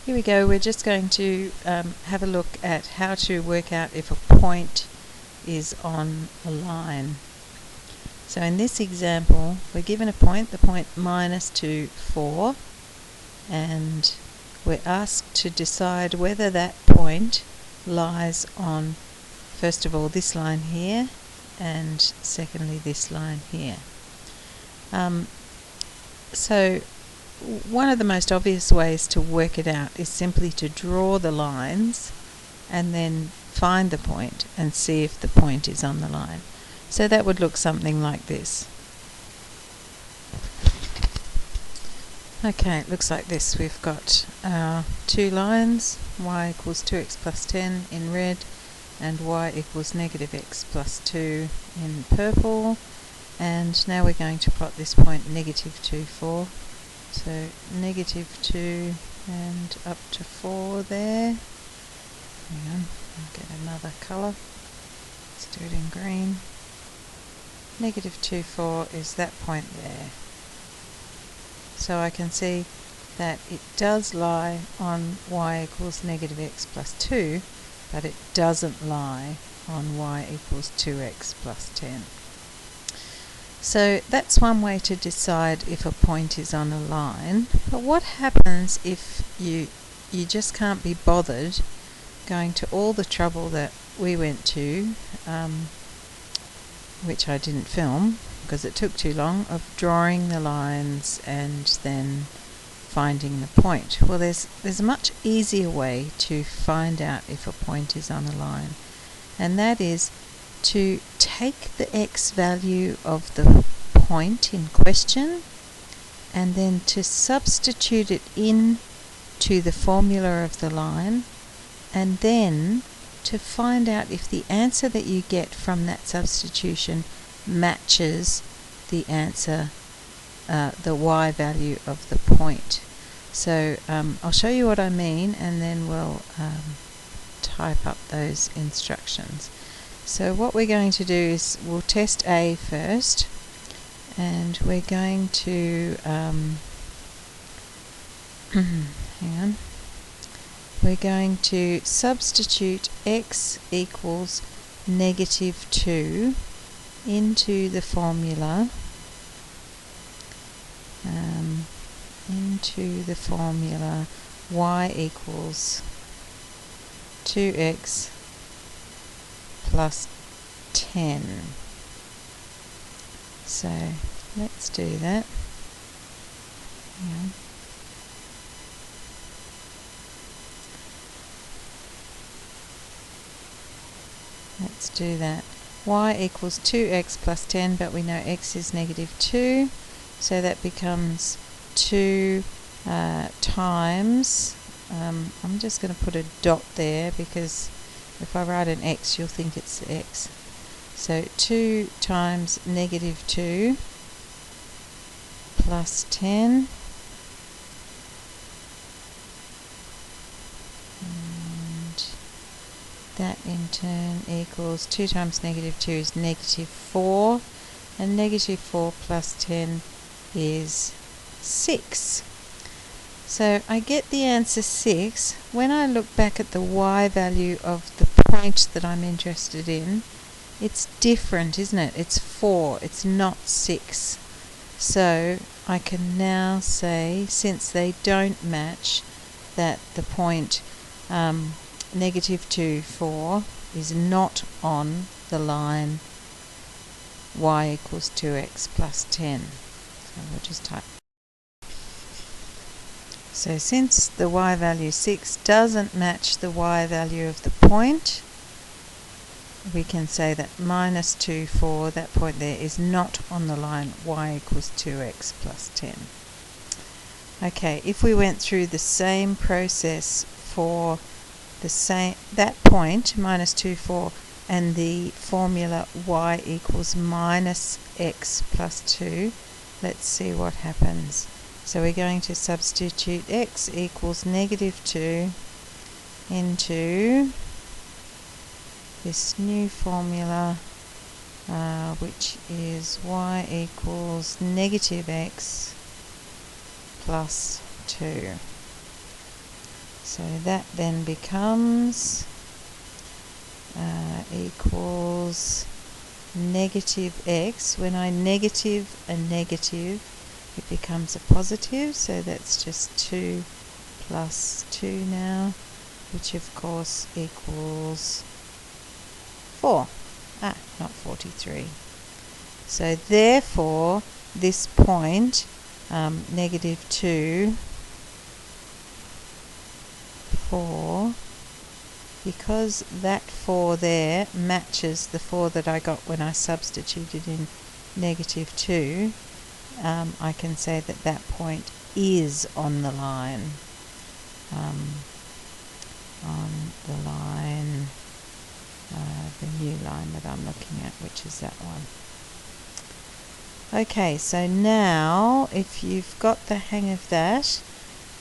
Here we go. We're just going to have a look at how to work out if a point is on a line. So in this example, we're given a point, the point -2, 4, and we're asked to decide whether that point lies on, first of all, this line here, and secondly, this line here. So one of the most obvious ways to work it out is simply to draw the lines and then find the point and see if the point is on the line. So that would look something like this. Okay, it looks like this. We've got our two lines, y equals 2x plus 10 in red and y equals -x plus 2 in purple. And now we're going to plot this point -2, 4. So -2 and up to 4 there. Hang on, I'll get another colour. Let's do it in green. -2, 4 is that point there. So I can see that it does lie on y equals -x plus 2, but it doesn't lie on y equals 2x plus 10. So that's one way to decide if a point is on a line. But what happens if you just can't be bothered going to all the trouble that we went to, which I didn't film because it took too long, of drawing the lines and then finding the point? Well, there's a much easier way to find out if a point is on a line, and that is to take the x value of the point in question and then to substitute it in to the formula of the line, and then to find out if the answer that you get from that substitution matches the answer, the y value of the point. So I'll show you what I mean, and then we'll type up those instructions. So what we're going to do is we'll test A first, and we're going to hang on. We're going to substitute x equals -2 into the formula, y equals 2x plus 10. So let's do that. Yeah. Let's do that. Y equals 2x plus 10, but we know x is -2, so that becomes 2 times, I'm just going to put a dot there because if I write an x you'll think it's x. So 2 times -2 plus 10, and that in turn equals 2 times -2 is -4, and -4 plus 10 is 6. So I get the answer 6. When I look back at the y value of the point that I'm interested in, it's different, isn't it? It's 4, it's not 6. So I can now say, since they don't match, that the point -2, 4 is not on the line y equals 2x plus 10. So we'll just type. So since the y value 6 doesn't match the y value of the point, we can say that -2, 4, that point there, is not on the line y equals 2x plus 10. Okay, if we went through the same process for that point, -2, 4, and the formula y equals -x plus 2, let's see what happens. So we're going to substitute x equals -2 into this new formula, which is y equals -x plus 2. So that then becomes equals negative x. When I negative a negative, it becomes a positive, so that's just 2 plus 2 now, which of course equals 4. Not 43. So therefore, this point, negative 2, 4, because that 4 there matches the 4 that I got when I substituted in negative 2, I can say that that point is on the line. The new line that I'm looking at, which is that one. Okay, so now if you've got the hang of that,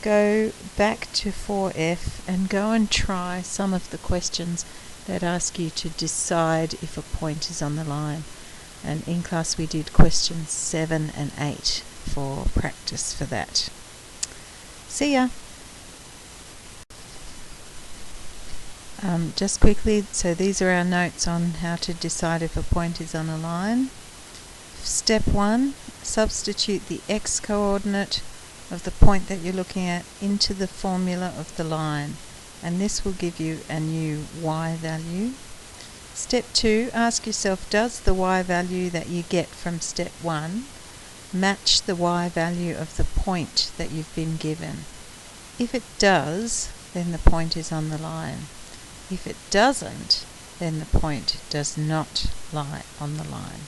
go back to 4F and go and try some of the questions that ask you to decide if a point is on the line. And in class we did questions 7 and 8 for practice for that. See ya! Just quickly, so these are our notes on how to decide if a point is on a line. Step 1, substitute the x coordinate of the point that you're looking at into the formula of the line, and this will give you a new y value. Step 2, ask yourself, does the y value that you get from step 1 match the y value of the point that you've been given? If it does, then the point is on the line. If it doesn't, then the point does not lie on the line.